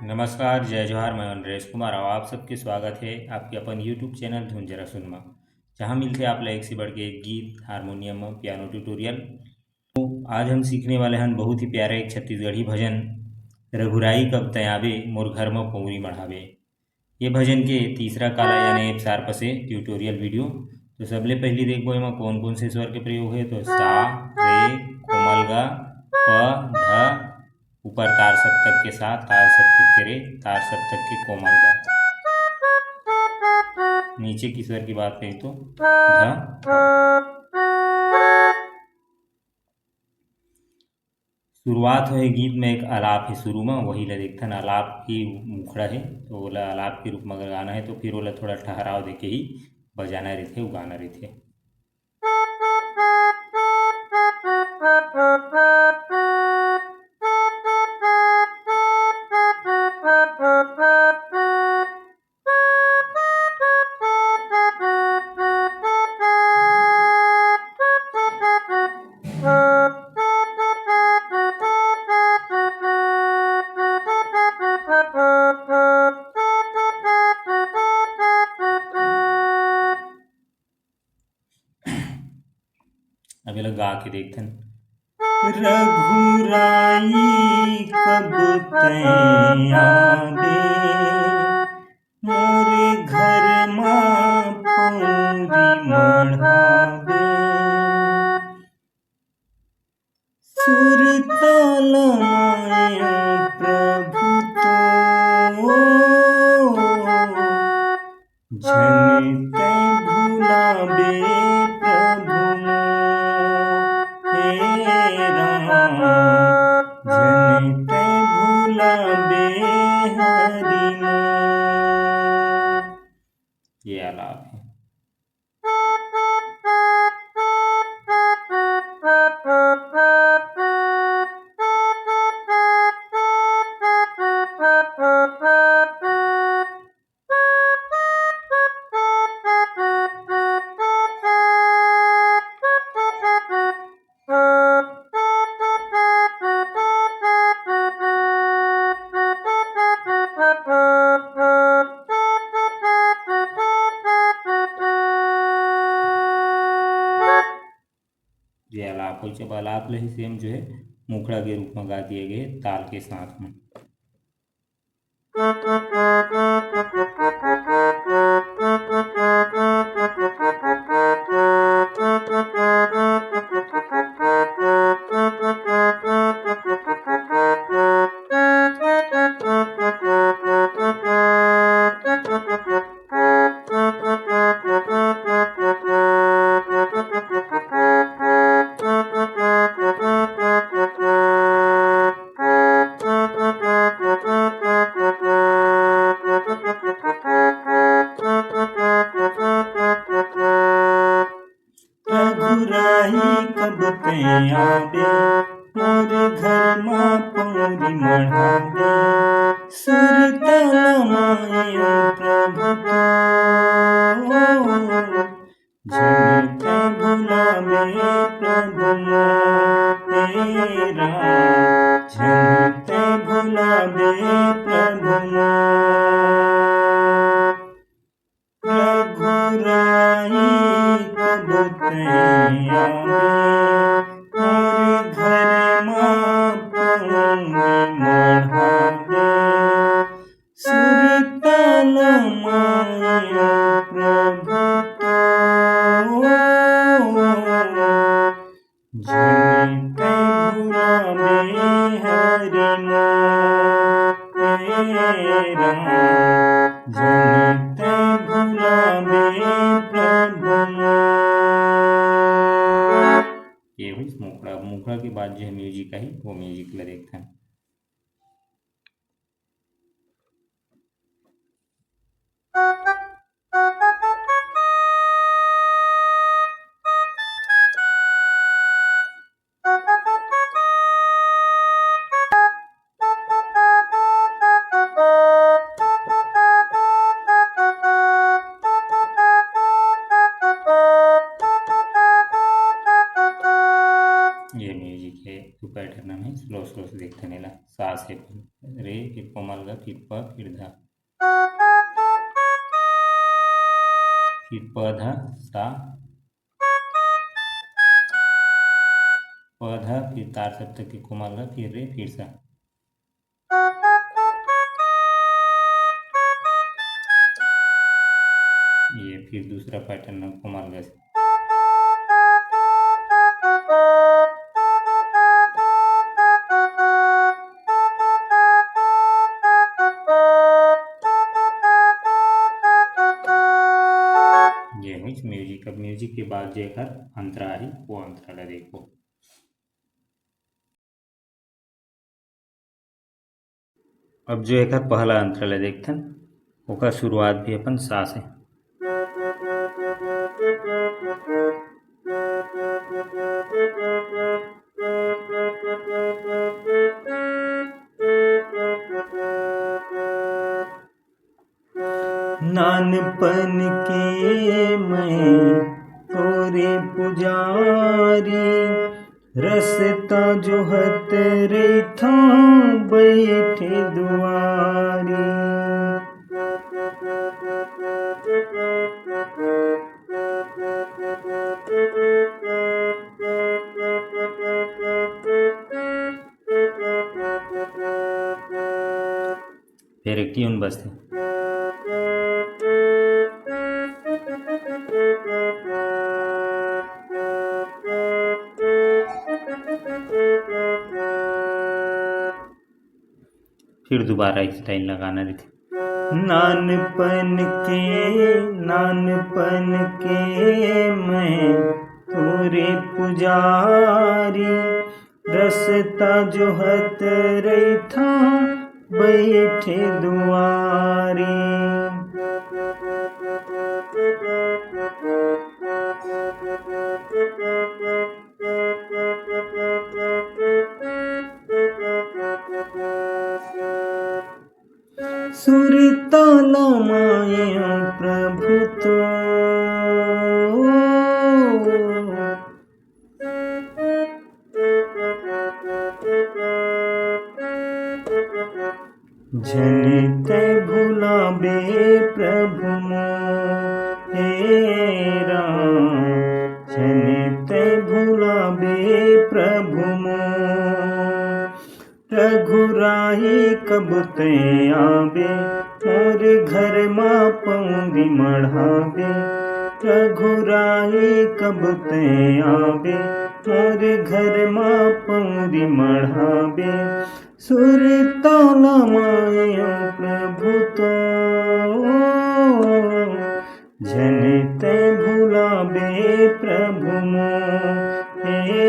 नमस्कार, जय जोहार। मैं नरेश कुमार और आप सबके स्वागत है आपके अपन यूट्यूब चैनल धुन जरा सुनमा, जहाँ मिलते आप एक से बढ़ के एक गीत, हारमोनियम, पियानो ट्यूटोरियल। आज हम सीखने वाले हैं बहुत ही प्यारे एक छत्तीसगढ़ी भजन, रघुराई कब तयाबे मोर घर में पौरी मढ़ावे। ये भजन के तीसरा काला यानी एक सार पसे ट्यूटोरियल वीडियो। तो सबले पहले देखो एमा कौन कौन से स्वर के प्रयोग है। तो सा, रे, कोमल ग, प, ध, ऊपर तार सप्तक के साथ, तार सप्तक के रे, तार सप्तक के कोमल ग। नीचे की स्वर की बात करें तो ध, शुरुआत है गीत में एक आलाप है शुरू में, वही ला देखथन आलाप की मुखड़ा है। तो ओला आलाप के रूप में अगर गाना है तो फिर ओला थोड़ा ठहराव देके ही बजाना रहते, वो गाना रहते। अब ये लोग गा के देखथन। रघुराई कब तैयाबे मोरे घर मां पौरी मढ़ाबे। सुरताल माया प्रभु तो झन तै भुलाबे प्रभु हे राम, झन तै भुलाबे हरि मोर। ये आलाप है। ये आलाप हो, जब आलाप ले सेम जो है मुखड़ा के रूप में गा दिए गए ताल के साथ में। रघुराई कब तैयाबे मोर घर मां पौरी मढ़ाबे। सुरताल माया प्रभु तो झन तै भुलाबे प्रभु हे राम, झन तै भुलाबे प्रभु रघुराई कब तैयाबे मोर घर मां पौरी मढ़ाबे। सुरताल माया प्रभु तो झन तै भुलाबे हरि मोर हे राम, झन तै भुलाबे प्रभु मोर। ये हुई मुखड़ा। मुखड़ा के बाद जो है म्यूजिक आई, वो म्यूजिक ला देखते हैं। ये म्यूजिक है, टू पैटर्न में स्लो रोज देखते नेला सा से रे फिर कोमल ग फिर प फिर ध फिर प ध सा प ध फिर तार सप्तक के कोमल ग फिर रे फिर सा। ये फिर दूसरा पैटर्न कोमल ग से। ये हुई म्यूजिक। अब म्यूजिक के बाद जो एक अंतरा आई वो अंतरा ला देखो। अब जो एक पहला अंतरा ला देखथन ओकर शुरुआत भी अपन सा से। नानपन के मैं तोरे पुजारी रसता जोहत रैथा बैठे दुआरी। फिर एक ट्यून बजते। फिर दोबारा एक स्टाइल लगाना रहती। नानपन के मैं तोरे पुजारी रसता जोहत रैथा बैठे दुआरी। सुरताला माया प्रभु तो जनिते भुलाबे प्रभु मोहेरा जनिते भुलाबे प्रभु मो रघुराही कब ते आबे मोर घर माँ पौंदी मढ़ाबे। रघुराही कब ते आबे मोर घर माँ पौंदी मढ़ाबे। सुरताला माया प्रभु तो जनिते भुलाबे प्रभु मोहेरा